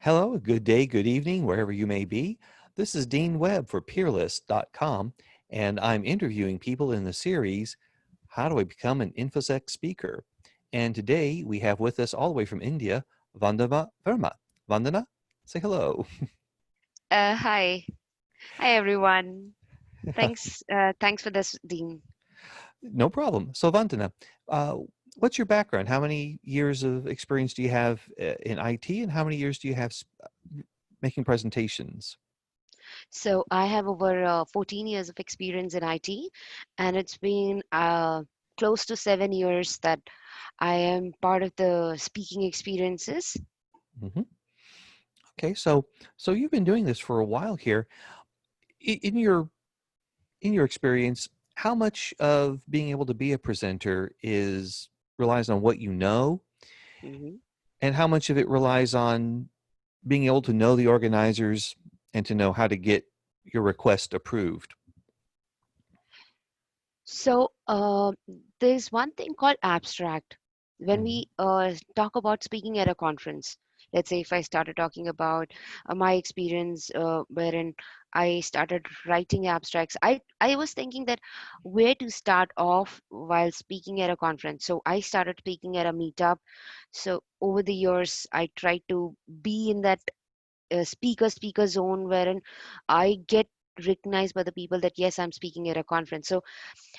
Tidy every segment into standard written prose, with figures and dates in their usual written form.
Hello, good day, good evening, wherever you may be. This is Dean Webb for Peerless.com, and I'm interviewing people in the series, How Do I Become an InfoSec Speaker? And today we have with us all the way from India, Vandana Verma. Vandana, say hello. Hi. Hi, everyone. Thanks for this, Dean. No problem. So Vandana, uh, what's your background? How many years of experience do you have in IT, and how many years do you have making presentations? So I have over 14 years of experience in IT, and it's been close to 7 years that I am part of the speaking experiences. Mhm. Okay, so you've been doing this for a while here. In your experience, how much of being able to be a presenter is relies on what you know, Mhm. and how much of it relies on being able to know the organizers and to know how to get your request approved? So there's one thing called abstract. When Mhm. we talk about speaking at a conference, let's say if I started talking about my experience wherein I started writing abstracts, I was thinking that where to start off while speaking at a conference. So I started speaking at a meetup. So over the years, I tried to be in that speaker zone wherein I get recognized by the people that yes, I'm speaking at a conference. So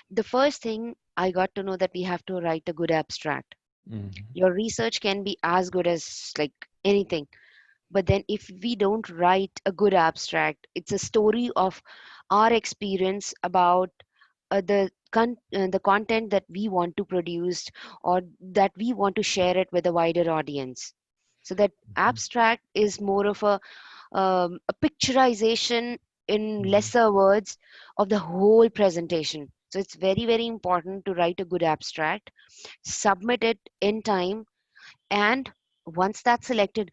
the first thing I got to know that we have to write a good abstract. Mhm. Your research can be as good as like anything, but then if we don't write a good abstract, it's a story of our experience about the content that we want to produce or that we want to share it with a wider audience. So that abstract is more of a picturization in Mhm. lesser words of the whole presentation. So it's very, very important to write a good abstract, submit it in time, and once that's selected,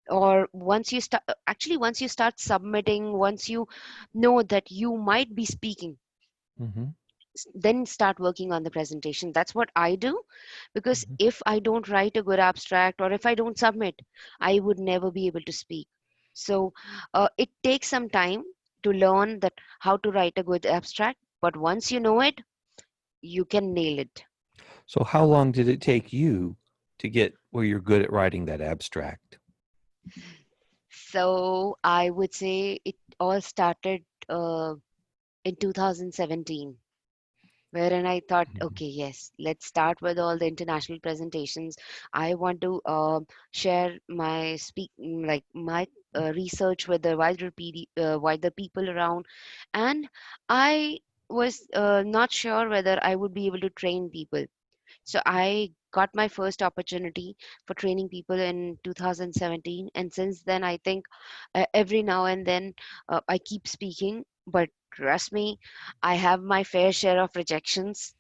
or once you start, actually, once you start submitting, once you know that you might be speaking, Mhm. then start working on the presentation. That's what I do, because Mhm. if I don't write a good abstract or if I don't submit, I would never be able to speak. So it takes some time to learn that how to write a good abstract, but once you know it, you can nail it. So how long did it take you to get where you're good at writing that abstract? So I would say it all started in 2017, wherein I thought, Mhm. okay, yes, let's start with all the international presentations. I want to share my like my research with the wider people around, and I was not sure whether I would be able to train people. So I got my first opportunity for training people in 2017, and since then I think every now and then I keep speaking, but trust me, I have my fair share of rejections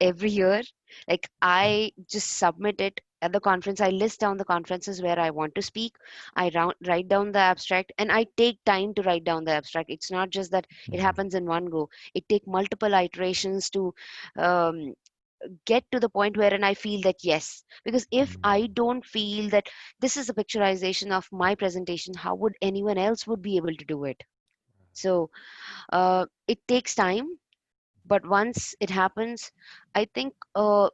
every year. Like I just submit it at the conference. I list down the conferences where I want to speak. Write down the abstract, and I take time to write down the abstract. It's not just that it Mhm. happens in one go. It take multiple iterations to um, get to the point wherein I feel that yes, because if Mhm. I don't feel that this is a picturization of my presentation, how would anyone else would be able to do it? So it takes time, but once it happens, I think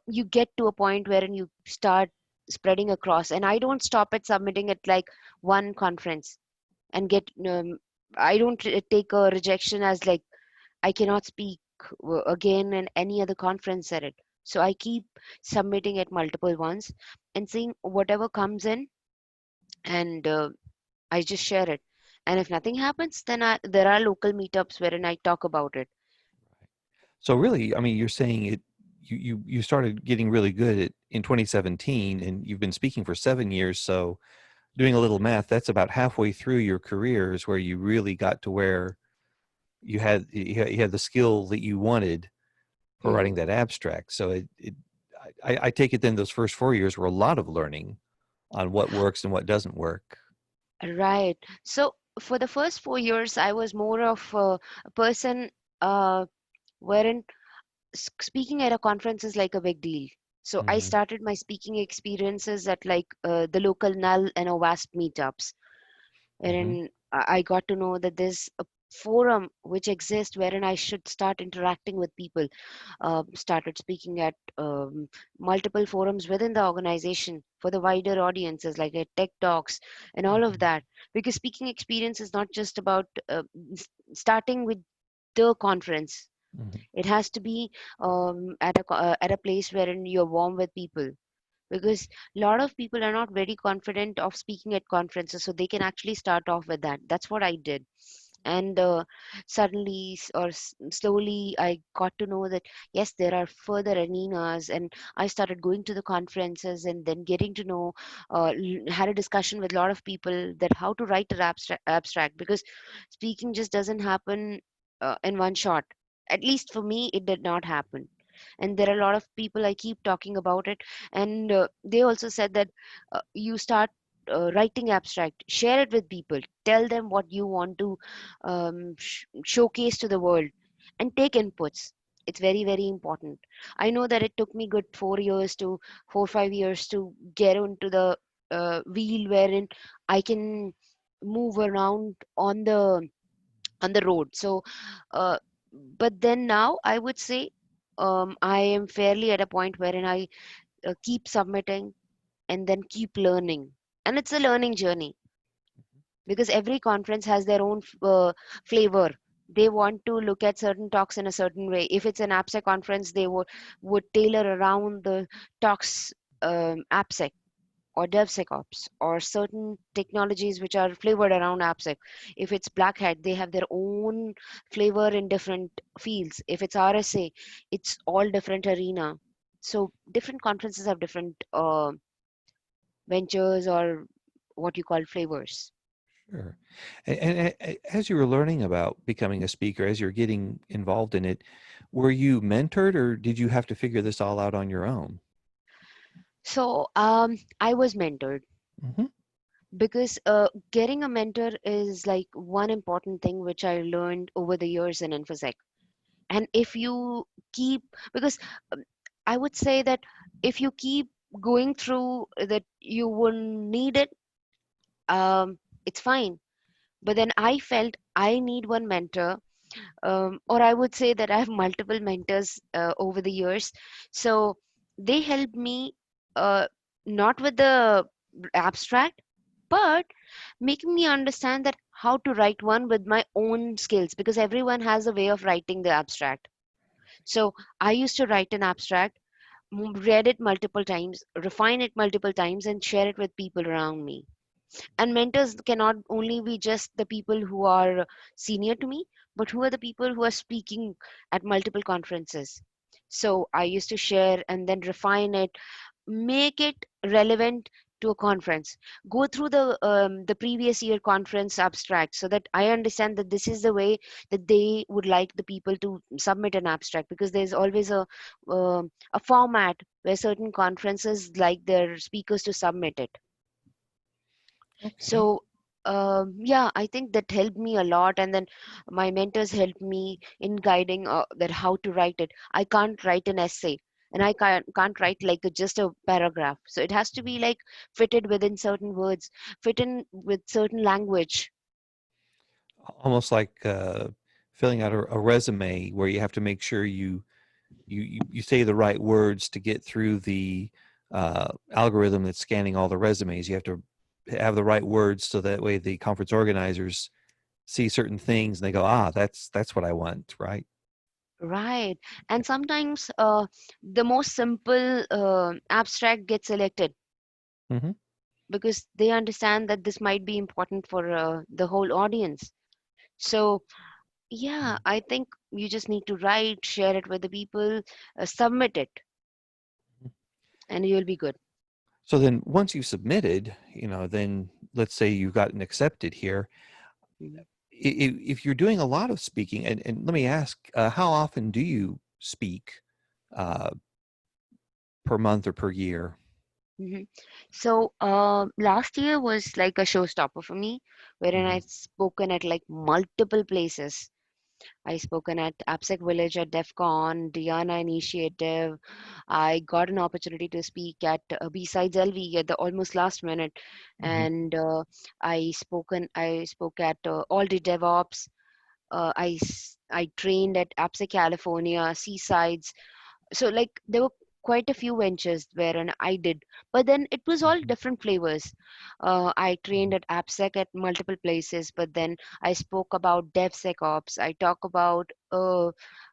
you get to a point wherein you start spreading across, and I don't stop at submitting at like one conference and get I don't take a rejection as like I cannot speak again in any other conference at it. So I keep submitting it multiple ones and seeing whatever comes in, and I just share it. And if nothing happens, then there are local meetups wherein I talk about it. So really, I mean, you're saying it. You started getting really good in 2017, and you've been speaking for 7 years. So doing a little math, that's about halfway through your career is where you really got to where you had the skill that you wanted for writing Hmm. that abstract. So I take it then those first 4 years were a lot of learning on what works and what doesn't work. Right. So for the first 4 years, I was more of a person wherein speaking at a conference is like a big deal. So I Hmm. started my speaking experiences at like the local null and a wasp meetups, Hmm. wherein I got to know that there's a forum which exists wherein I should start interacting with people. Started speaking at multiple forums within the organization for the wider audiences, like at tech talks and all of Hmm. that. Because speaking experience is not just about starting with the conference. Hmm. It has to be at a place wherein you're warm with people, because a lot of people are not very confident of speaking at conferences, so they can actually start off with that. That's what I did. And suddenly slowly I got to know that yes, there are further arenas, and I started going to the conferences and then getting to know, had a discussion with a lot of people that how to write an abstract, because speaking just doesn't happen in one shot. At least for me it did not happen. And there are a lot of people I keep talking about it, and they also said that you start writing abstract, share it with people, tell them what you want to showcase to the world, and take inputs. It's very very important. I know that it took me good 4 years to 4 5 years to get into the wheel wherein I can move around on the road. So uh, but then now I would say I am fairly at a point wherein I keep submitting and then keep learning. And it's a learning journey, because every conference has their own flavor. They want to look at certain talks in a certain way. If it's an AppSec conference, they would tailor around the talks, AppSec or DevSecOps or certain technologies which are flavored around AppSec. If it's Black Hat, they have their own flavor in different fields. If it's RSA, it's all different arena. So different conferences have different ventures, or what you call flavors. Sure. As you were learning about becoming a speaker, as you're getting involved in it, were you mentored or did you have to figure this all out on your own? So I was mentored, Hmm. because getting a mentor is like one important thing which I learned over the years in InfoSec. And if you keep, because um, I would say that if you keep going through that, you wouldn't need it. It's fine. But then I felt I need one mentor, or I would say that I have multiple mentors over the years. So they help me, uh, not with the abstract, but making me understand that how to write one with my own skills, because everyone has a way of writing the abstract. So I used to write an abstract, read it multiple times, refine it multiple times, and share it with people around me. And mentors cannot only be just the people who are senior to me, but who are the people who are speaking at multiple conferences. So I used to share and then refine it, make it relevant to a conference, go through the previous year conference abstract, so that I understand that this is the way that they would like the people to submit an abstract, because there's always a format where certain conferences like their speakers to submit it. Okay. So yeah, I think that helped me a lot. And then my mentors helped me in guiding that how to write it. I can't write an essay, and I can't write like just a paragraph. So it has to be like fitted within certain words, fit in with certain language. Almost like filling out a resume where you have to make sure you say the right words to get through the algorithm that's scanning all the resumes. You have to have the right words so that way the conference organizers see certain things and they go, ah, that's what I want, right? Right. And sometimes the most simple abstract gets selected, Hmm. because they understand that this might be important for the whole audience. So yeah, I think you just need to write, share it with the people, submit it, and you'll be good. So then once you submitted, then let's say you've gotten accepted here. Mhm. If you're doing a lot of speaking, and let me ask, how often do you speak uh, per month or per year? Mhm. So last year was like a showstopper for me, wherein Hmm. I'd spoken at like multiple places. I spoken at AppSec Village at DEF CON, Diana Initiative. I got an opportunity to speak at B-Sides LV at the almost last minute, Hmm. and I spoke at All Day DevOps. I trained at AppSec California, Seasides. So like there were quite a few ventures wherein I did, but then it was all Hmm. different flavors. I trained at AppSec at multiple places, but then I spoke about DevSecOps. I talk about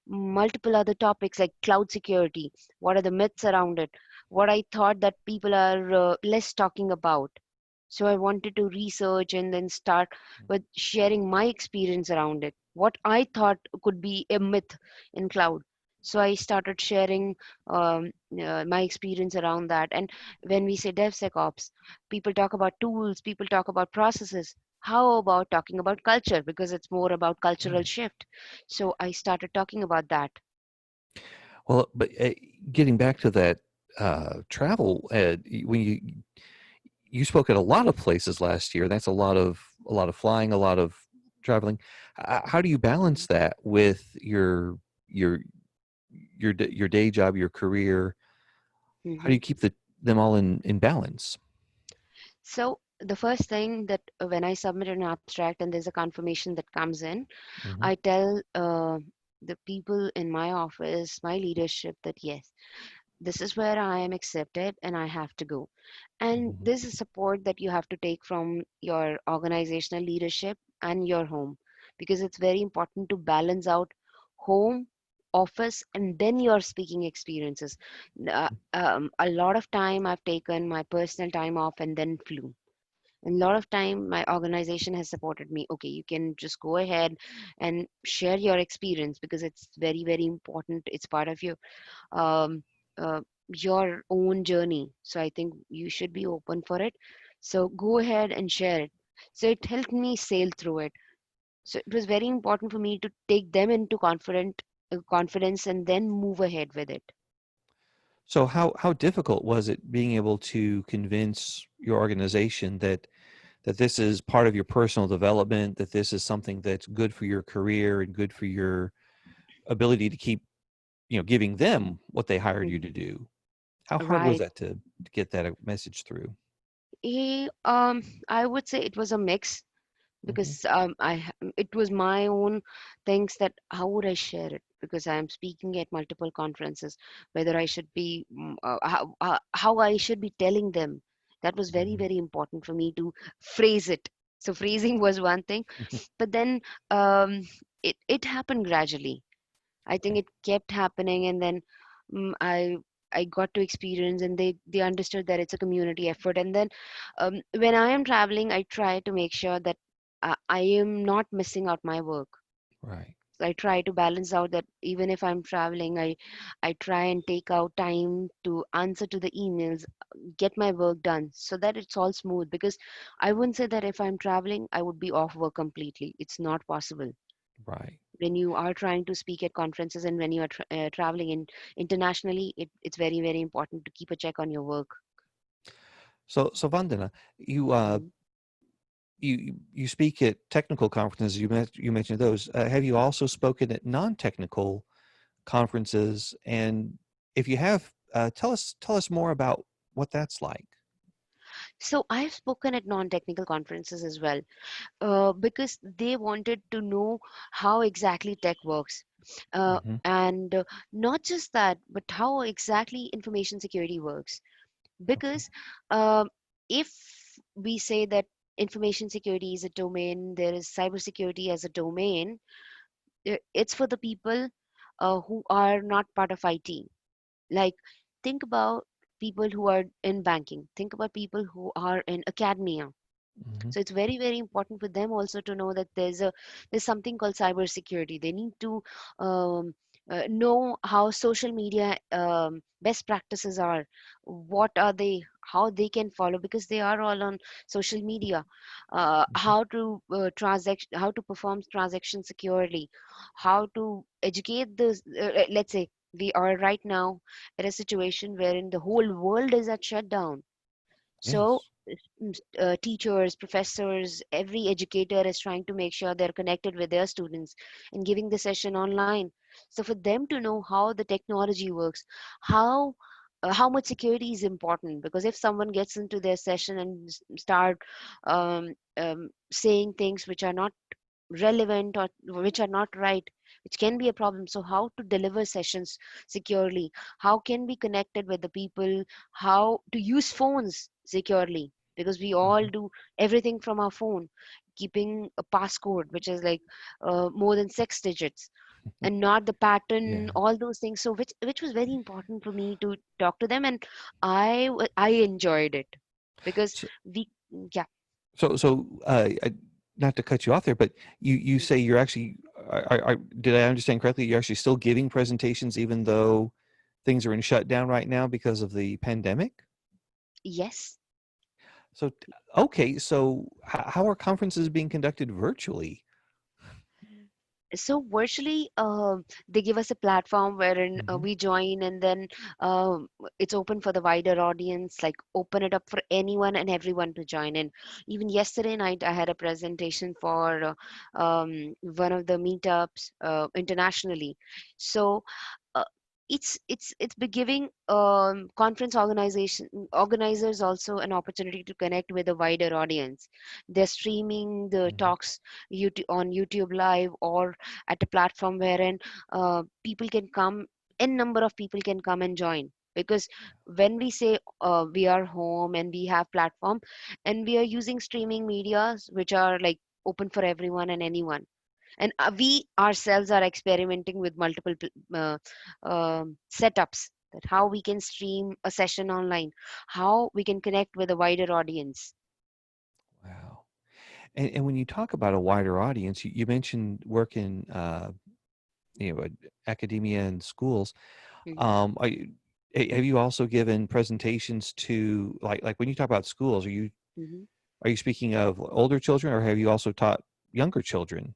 multiple other topics like cloud security. What are the myths around it? What I thought that people are less talking about. So I wanted to research and then start with sharing my experience around it. What I thought could be a myth in cloud. So I started sharing my experience around that. And when we say DevSecOps, people talk about tools, people talk about processes. How about talking about culture? Because it's more about cultural Right. shift. So I started talking about that. Well, but getting back to that travel, when you spoke at a lot of places last year, that's a lot of flying, a lot of traveling. How do you balance that with your your day job, your career? How do Mhm. you keep them all in balance? So the first thing that when I submit an abstract and there's a confirmation that comes in, Hmm. I tell the people in my office, my leadership, that yes, this is where I am accepted and I have to go. And Hmm. this is support that you have to take from your organizational leadership and your home, because it's very important to balance out home, office, and then your speaking experiences. A lot of time I've taken my personal time off and then flew. And a lot of time my organization has supported me. Okay, you can just go ahead and share your experience because it's very, very important. It's part of um, your own journey. So I think you should be open for it. So go ahead and share it. So it helped me sail through it. So it was very important for me to take them into confidence and then move ahead with it. So how difficult was it being able to convince your organization that this is part of your personal development, that this is something that's good for your career and good for your ability to keep, giving them what they hired you Mhm. to do? How hard was Right. that to get that message through? I would say it was a mix Hmm. because it was my own things that how would I share it, because I am speaking at multiple conferences, whether I should be how I should be telling them. That was very, Hmm. very important for me to phrase it. So phrasing was one thing, but then um, it happened gradually. I think Okay. it kept happening, and then mm, I I got to experience, and they understood that it's a community effort. And then when I am traveling, I try to make sure that I am not missing out my work. Right. So I try to balance out that even if I'm traveling, I try and take out time to answer to the emails, get my work done, so that it's all smooth. Because I wouldn't say that if I'm traveling, I would be off work completely. It's not possible Right. when you are trying to speak at conferences and when you are traveling internationally. It's very, very important to keep a check on your work. So Vandana, you Mhm. you speak at technical conferences. You mentioned those. Have you also spoken at non-technical conferences? And if you have, tell us more about what that's like. So I've spoken at non-technical conferences as well, because they wanted to know how exactly tech works, Hmm. and not just that, but how exactly information security works. Okay. Because um, if we say that information security is a domain, there is cybersecurity as a domain, it's for the people who are not part of IT. Like, think about people who are in banking, think about people who are in academia. Hmm. So it's very, very important for them also to know that there's something called cybersecurity. They need to um, know how social media best practices are, what are they, how they can follow, because they are all on social media. Hmm. How to how to perform transactions securely, how to educate this. Let's say we are right now at a situation wherein the whole world is at shutdown. So Yes. teachers, professors, every educator is trying to make sure they're connected with their students and giving the session online. So for them to know how the technology works, how how much security is important, because if someone gets into their session and start saying things which are not relevant or which are not right, which can be a problem. So how to deliver sessions securely, how can be connected with the people, how to use phones securely, because we all Hmm. do everything from our phone, keeping a passcode which is like more than 6 digits, and not the pattern, Yeah. all those things. So which was very important for me to talk to them, and I enjoyed it because So, we yeah. not to cut you off there, but you say you're actually, did I understand correctly? You're actually still giving presentations even though things are in shutdown right now because of the pandemic? Yes. So, okay, so how are conferences being conducted virtually? So virtually, they give us a platform wherein Hmm. we join, and then um, it's open for the wider audience, like open it up for anyone and everyone to join in. Even yesterday night, I had a presentation for one of the meetups internationally. So uh, it's be giving conference organization organizers also an opportunity to connect with a wider audience. They're streaming the Hmm. talks on YouTube Live, or at a platform wherein people can come, n number of people can come and join. Because when we say we are home and we have platform and we are using streaming medias which are like open for everyone and anyone, and we ourselves are experimenting with multiple setups, that how we can stream a session online, how we can connect with a wider audience. Wow. And when you talk about a wider audience, you mentioned work in academia and schools. Mhm, Are you, have you also given presentations to, like when you talk about schools, mhm. are you speaking of older children, or have you also taught younger children?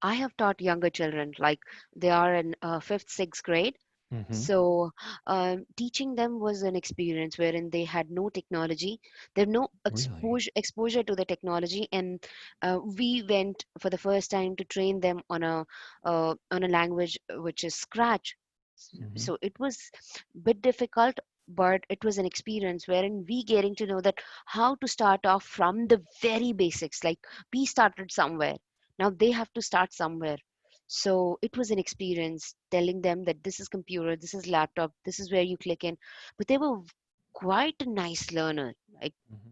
I have taught younger children, like they are in fifth, sixth grade. Hmm. So, teaching them was an experience wherein they had no technology, they have no Really? exposure to the technology, and we went for the first time to train them on a language which is Scratch. Hmm. So it was a bit difficult, but it was an experience wherein we getting to know that how to start off from the very basics. Like we started somewhere, now they have to start somewhere. So it was an experience telling them that this is computer, this is laptop, this is where you click in. But they were quite a nice learner. Like, Hmm.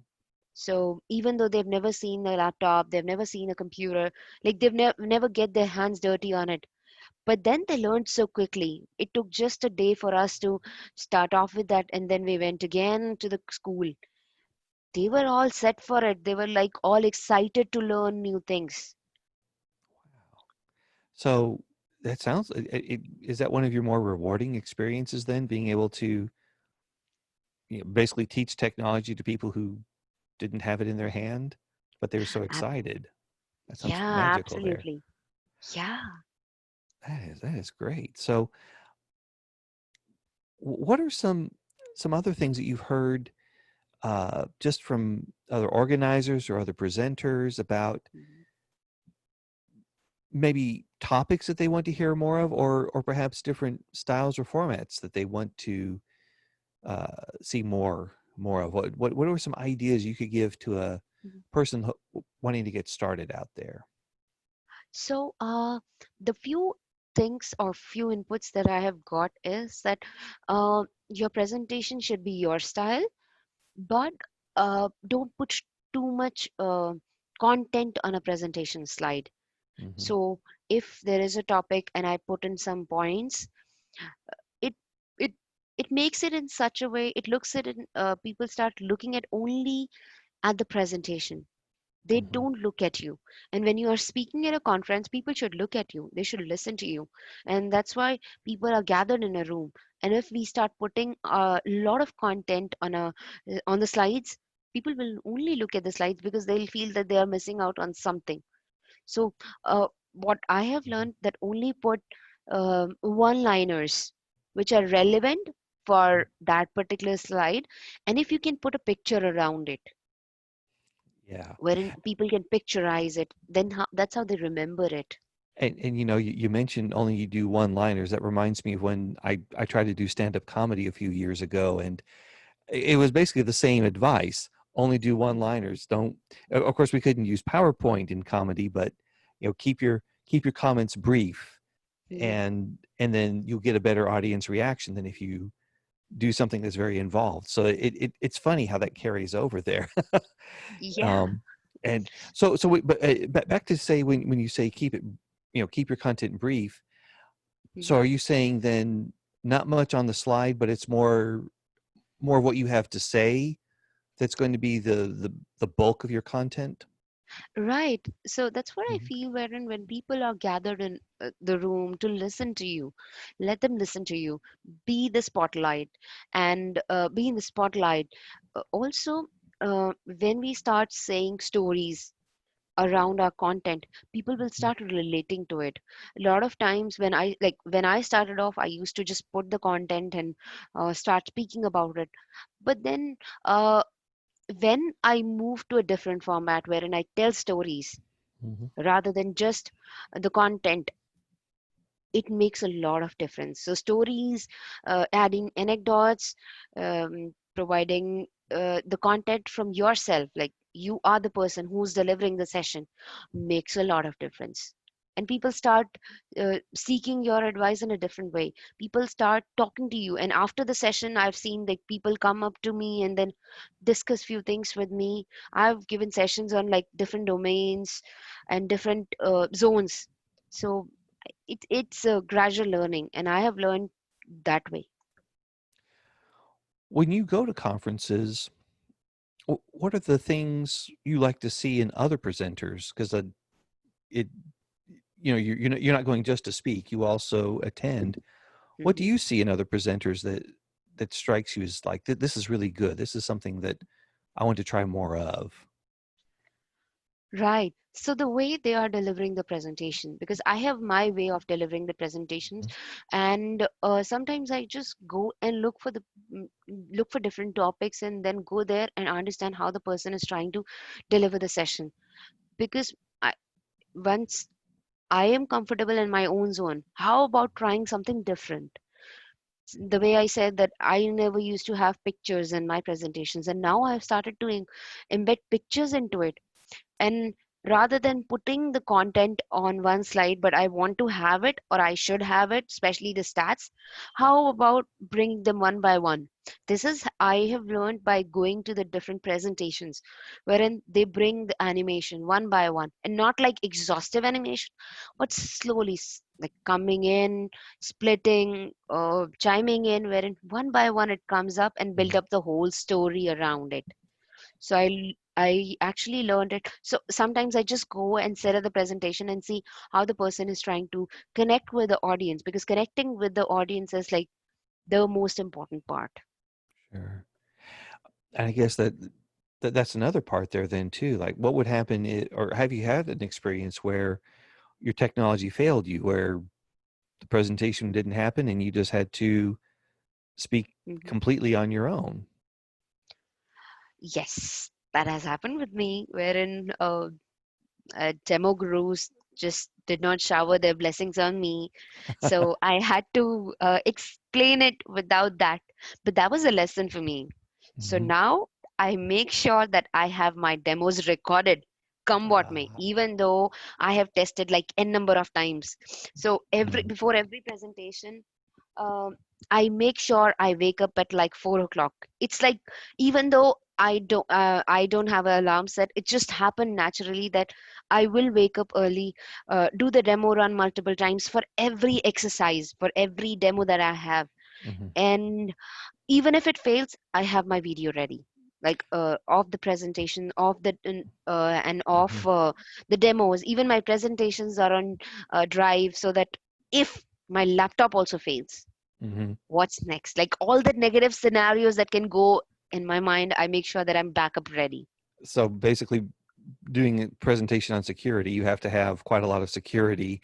so even though they've never seen a laptop, they've never seen a computer, like they've never get their hands dirty on it, but then they learned so quickly. It took just a day for us to start off with that, and then we went again to the school. They were all set for it. They were like all excited to learn new things. So that sounds, is that one of your more rewarding experiences then, being able to basically teach technology to people who didn't have it in their hand, but they were so Ab- excited? That sounds yeah, magical there. absolutely. Yeah. That is great. So what are some other things that you've heard just from other organizers or other presenters about Mhm. maybe topics that they want to hear more of, or perhaps different styles or formats that they want to see more of? What are some ideas you could give to a Mhm. person wanting to get started out there? So, the few things or few inputs that I have got is that your presentation should be your style, but don't put too much content on a presentation slide. Hmm. So if there is a topic and I put in some points, it it it makes it in such a way, it looks at it in, people start looking at only at the presentation. They Hmm. don't look at you. And when you are speaking at a conference, people should look at you, they should listen to you. And that's why people are gathered in a room. And if we start putting a lot of content on the slides, people will only look at the slides because they'll feel that they are missing out on something. So what I have Hmm. learned, that only put one liners which are relevant, for that particular slide, and if you can put a picture around it Yeah. wherein people can picturize it, then that's how they remember it. And you mentioned only you do one-liners. That reminds me of when I tried to do stand-up comedy a few years ago, and it was basically the same advice. Only do one-liners. Don't. Of course, we couldn't use PowerPoint in comedy, but keep your comments brief, Mhm. and then you'll get a better audience reaction than if you do something that's very involved. So it's funny how that carries over there. Yeah. um, and but back to say when you say keep your content brief. So Mhm. are you saying then not much on the slide, but it's more what you have to say that's going to be the bulk of your content? Right. So that's what I Mhm. feel wherein when people are gathered in the room to listen to you, let them listen to you. Be the spotlight and be in the spotlight. Also, when we start saying stories around our content, people will start relating to it. A lot of times when I started off, I used to just put the content and start speaking about it. But then uh, when I moved to a different format wherein I tell stories Mhm. rather than just the content, it makes a lot of difference. So stories, adding anecdotes, providing the content from yourself, like you are the person who's delivering the session, makes a lot of difference. And people start seeking your advice in a different way. People start talking to you, and after the session, I've seen like people come up to me and then discuss few things with me. I've given sessions on like different domains and different zones. So it's a gradual learning, and I have learned that way. When you go to conferences, what are the things you like to see in other presenters? Because it you're not going just to speak. You also attend. What do Mhm. you see in other presenters that strikes you as like this is really good? This is something that I want to try more of. Right. So the way they are delivering the presentation, because I have my way of delivering the presentations, and sometimes I just go and mm, look for different topics and then go there and understand how the person is trying to deliver the session. Because once I am comfortable in my own zone, how about trying something different? The way I said that I never used to have pictures in my presentations, and now I've started to embed pictures into it. And rather than putting the content on one slide, but I want to have it or I should have it, especially the stats, how about bring them one by one? This is I have learned by going to the different presentations wherein they bring the animation one by one, and not like exhaustive animation, but slowly like coming in, splitting, chiming in, wherein one by one it comes up and build Mhm. up the whole story around it. So I actually learned it. So sometimes I just go and set up the presentation and see how the person is trying to connect with the audience, because connecting with the audience is like the most important part. Sure. And I guess that's another part there then too. Like what would happen or have you had an experience where your technology failed you, where the presentation didn't happen and you just had to speak Mhm. completely on your own? Yes, that has happened with me, wherein demo gurus just did not shower their blessings on me. So I had to explain it without that. But that was a lesson for me. So Mhm. now I make sure that I have my demos recorded, come what may, Uh, even though I have tested like n number of times. So every mhm, before every presentation, um, I make sure I wake up at like 4 o'clock. It's like even though I don't have an alarm set, it just happened naturally that I will wake up early, do the demo run multiple times for every exercise, for every demo that I have, mhm, and even if it fails, I have my video ready. Like of the presentation, of the and of mhm, the demos. Even my presentations are on Drive, so that if my laptop also fails, mhm. what's next? Like all the negative scenarios that can go in my mind, I make sure that I'm backup ready. So basically, doing a presentation on security, you have to have quite a lot of security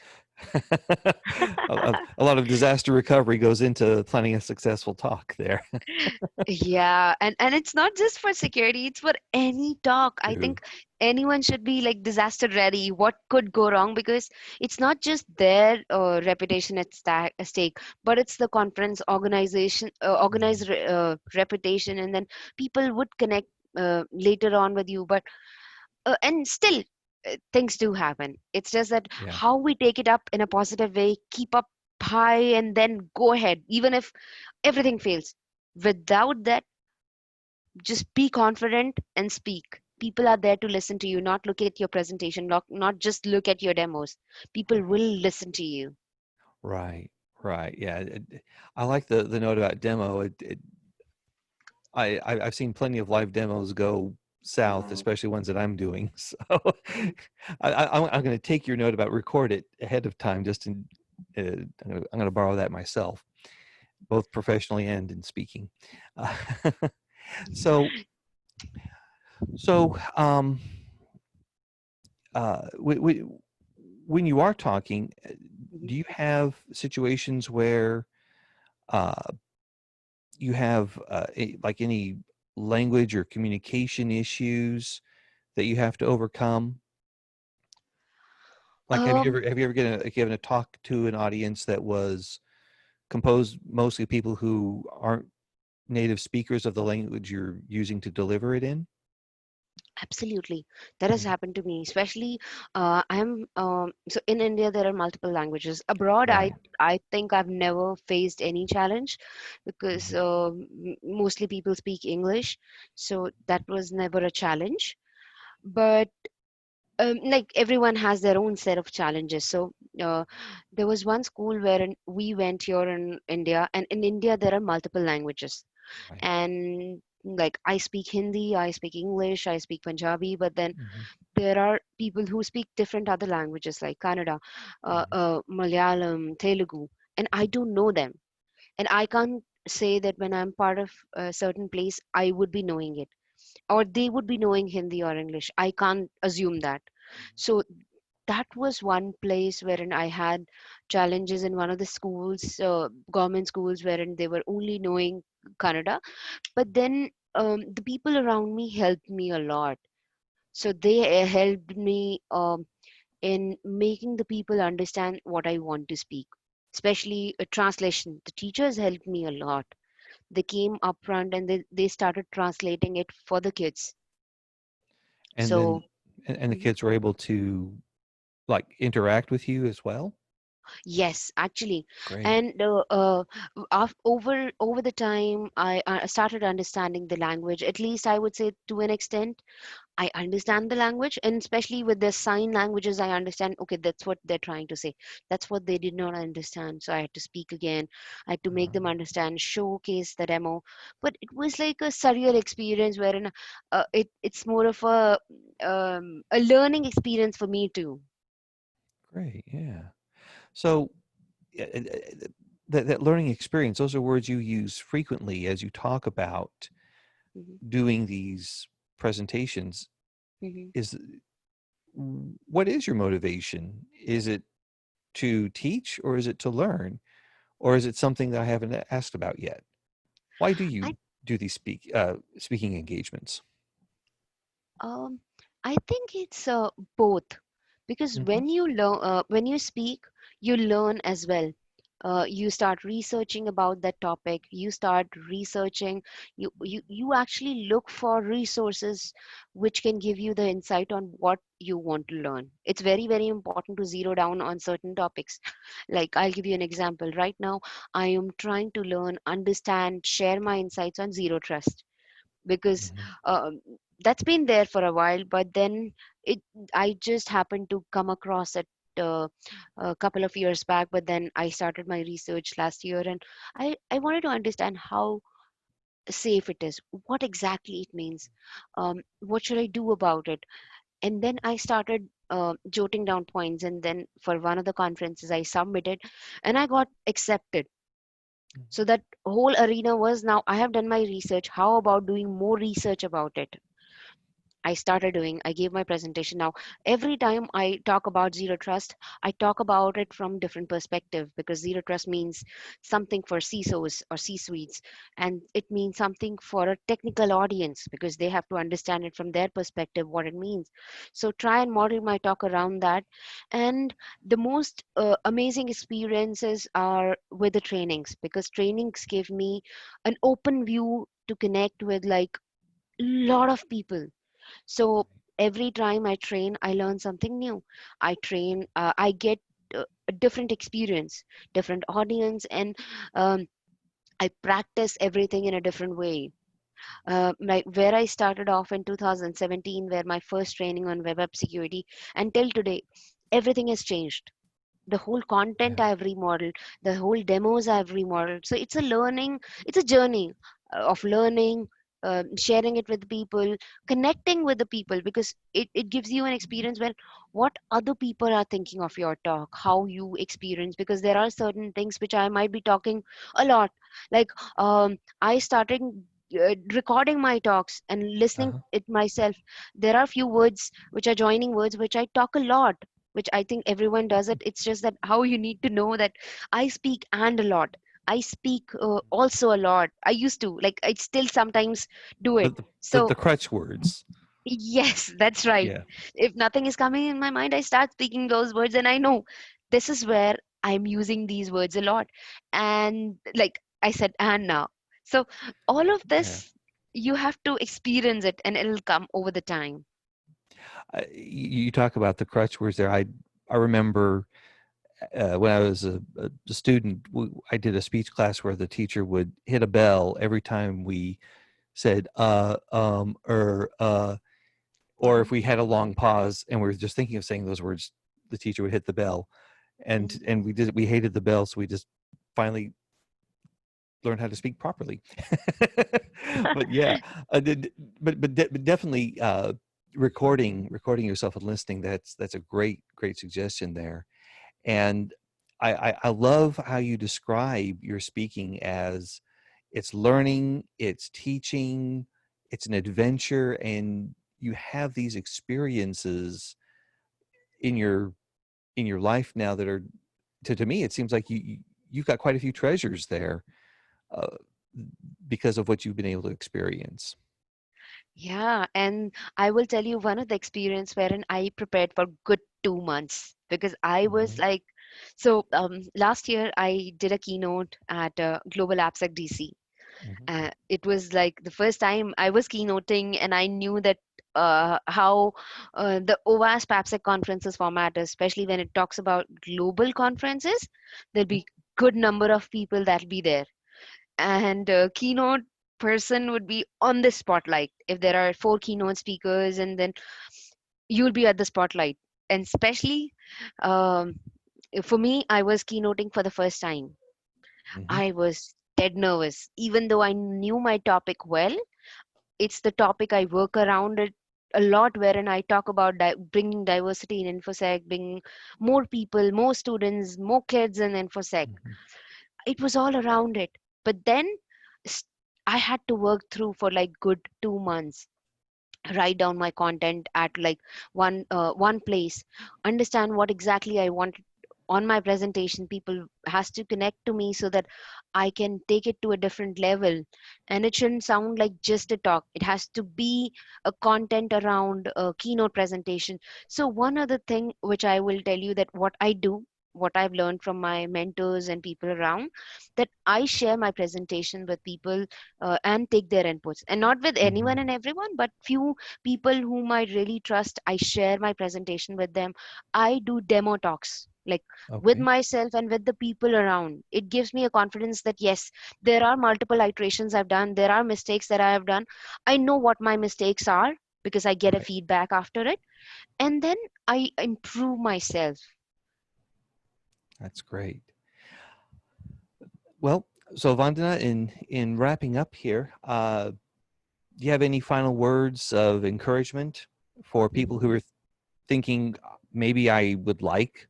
A lot of disaster recovery goes into planning a successful talk there. Yeah, and it's not just for security, it's for any talk. I True. think anyone should be like disaster ready. What could go wrong? Because it's not just their reputation at stake, but it's the conference organization, Mhm. organized reputation, and then people would connect later on with you. But and still, things do happen. It's just that Yeah. how we take it up in a positive way, keep up high, and then go ahead, even if everything fails. Without that, just be confident and speak. People are there to listen to you, not look at your presentation, not just look at your demos. People will listen to you. Right. Right. Yeah. I like the note about demo. I've seen plenty of live demos go south, especially ones that I'm doing. So I'm going to take your note about record it ahead of time. Just in, I'm going to borrow that myself, both professionally and in speaking. Uh, so so when you are talking, Mhm. do you have situations where uh, you have like any language or communication issues that you have to overcome? Like, Um, have you ever given a talk to an audience that was composed mostly of people who aren't native speakers of the language you're using to deliver it in? Absolutely, that has Mhm. happened to me. Especially, I'm so in India there are multiple languages. Abroad, I Right. I think I've never faced any challenge because Mhm. mostly people speak English, so that was never a challenge. But like everyone has their own set of challenges. So uh, there was one school where we went here in India, and in India there are multiple languages. Right. And like I speak Hindi, I speak English, I speak Punjabi, but then Mhm. there are people who speak different other languages like Kannada, Mhm. Malayalam, Telugu, and I don't know them. And I can't say that when I'm part of a certain place, I would be knowing it or they would be knowing Hindi or English. I can't assume that. So that was one place wherein I had challenges in one of the schools, government schools, wherein they were only knowing Kannada. But then the people around me helped me a lot. So they helped me in making the people understand what I want to speak, especially a translation. The teachers helped me a lot. They came up front and they started translating it for the kids. And then, So and the kids were able to like interact with you as well. yes, actually, Great. and over the time, I started understanding the language. At least I would say to an extent, I understand the language, and especially with the sign languages, I understand. Okay, that's what they're trying to say. That's what they did not understand. So I had to speak again. I had to make them understand, showcase the demo. But it was like a surreal experience, wherein it's more of a learning experience for me too. Great. Yeah. So that learning experience, those are words you use frequently as you talk about Hmm. doing these presentations. Hmm. Is what is your motivation? Is it to teach or is it to learn? Or is it something that I haven't asked about yet? Why do I you do these speaking engagements? Um, I think it's both because Hmm. when you speak, you learn as well. You start researching about that topic. You start researching. You actually look for resources which can give you the insight on what you want to learn. It's very important to zero down on certain topics. Like I'll give you an example. Right now, I am trying to learn, understand, share my insights on zero trust because Hmm. that's been there for a while, but then it I just happened to come across it uh, a couple of years back, but then I started my research last year, and I wanted to understand how safe it is, what exactly it means, what should I do about it. And then I started jotting down points, and then for one of the conferences I submitted and I got accepted. So that whole arena was, now I have done my research, how about doing more research about it. I started doing, I gave my presentation. Now, every time I talk about zero trust, I talk about it from different perspective, because zero trust means something for CISOs or C-suites, and it means something for a technical audience because they have to understand it from their perspective what it means. So try and model my talk around that. And the most amazing experiences are with the trainings, because trainings give me an open view to connect with like a lot of people. So every time I train, I learn something new. I get a different experience, different audience, and um, I practice everything in a different way. Like where I started off in 2017, where my first training on web app security, until today, everything has changed. The whole content Yeah. I've remodeled, the whole demos I've remodeled. So it's a learning, it's a journey of learning, sharing it with people, connecting with the people, because it gives you an experience where what other people are thinking of your talk, how you experience, because there are certain things which I might be talking a lot. Like I started recording my talks and listening Uh-huh. it myself. There are few words which are joining words which I talk a lot, which I think everyone does it. It's just that how you need to know that I speak and a lot. I speak also a lot. I used to, like, I still sometimes do The, it. the, the, So, the crutch words. yes, that's right. Yeah. If nothing is coming in my mind, I start speaking those words, and I know this is where I'm using these words a lot. And, like I said, and now. So, all of Yeah. this, you have to experience it, and it'll come over the time. You talk about the crutch words there. I remember when I was a student, I did a speech class where the teacher would hit a bell every time we said or Yeah. if we had a long pause and we were just thinking of saying those words, the teacher would hit the bell, and we hated the bell, so we just finally learned how to speak properly. But yeah, but definitely recording yourself and listening, that's a great suggestion there. And I love how you describe your speaking as it's learning, it's teaching, it's an adventure, and you have these experiences in your life now that are to me it seems like you've got quite a few treasures there, uh, because of what you've been able to experience. Yeah, and I will tell you one of the experience wherein I prepared for good 2 months, because I was Mhm, like, so last year I did a keynote at Global AppSec DC. mhm, It was like the first time I was keynoting, and I knew that how the OWASP AppSec conferences format is, especially when it talks about global conferences, there'll mhm, be good number of people that'll be there, and keynote person would be on the spotlight if there are four keynote speakers, and then you'll be at the spotlight. And especially um, for me, I was keynoting for the first time. mhm, I was dead nervous, even though I knew my topic well. It's the topic I work around it a lot, wherein I talk about bringing diversity in infosec, bringing more people, more students, more kids in infosec. mhm. It was all around it. But then s- I had to work through for like good 2 months, write down my content at like one place, understand what exactly I want on my presentation. People has to connect to me so that I can take it to a different level, and it shouldn't sound like just a talk. It has to be a content around a keynote presentation. So one other thing which I will tell you, that what I do, what I've learned from my mentors and people around, that I share my presentation with people, and take their inputs, and not with anyone Mhm. and everyone, but few people whom I really trust. I share my presentation with them. I do demo talks, like with Okay. myself and with the people around. It gives me a confidence that yes, there are multiple iterations I've done, there are mistakes that I have done. I know what my mistakes are because I get a Right. feedback after it, and then I improve myself. That's great. Well, so Vandana, in wrapping up here, do you have any final words of encouragement for people who are thinking maybe I would like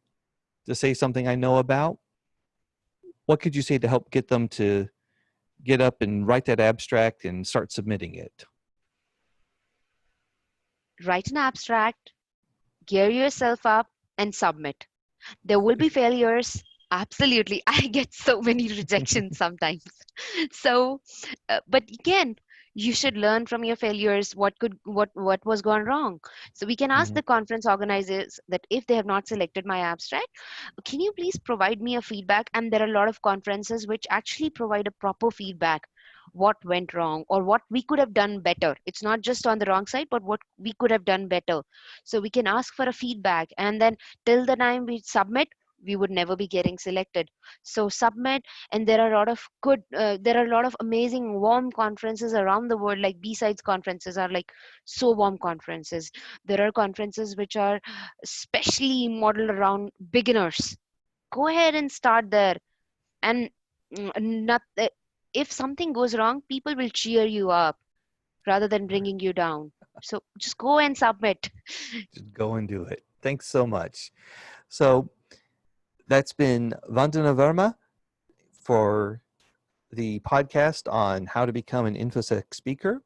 to say something I know about? What could you say to help get them to get up and write that abstract and start submitting it? Write an abstract, gear yourself up, and submit. There will be failures. Absolutely. I get so many rejections sometimes. So, but again, you should learn from your failures what was gone wrong. So we can ask Mhm. the conference organizers that if they have not selected my abstract, can you please provide me a feedback? And there are a lot of conferences which actually provide a proper feedback, what went wrong or what we could have done better. It's not just on the wrong side, but what we could have done better. So we can ask for a feedback, and then till the time we submit, we would never be getting selected. So submit. And there are a lot of there are a lot of amazing warm conferences around the world, like B-sides conferences are like so warm conferences. There are conferences which are specially modeled around beginners. Go ahead and start there. And not if something goes wrong, people will cheer you up rather than bringing you down. So just go and submit. Just go and do it. Thanks so much. So that's been Vandana Verma for the podcast on how to become an InfoSec speaker.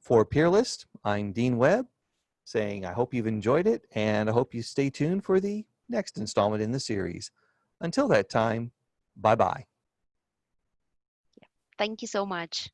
For Peerless, I'm Dean Webb saying I hope you've enjoyed it and I hope you stay tuned for the next installment in the series. Until that time, bye bye. Thank you so much.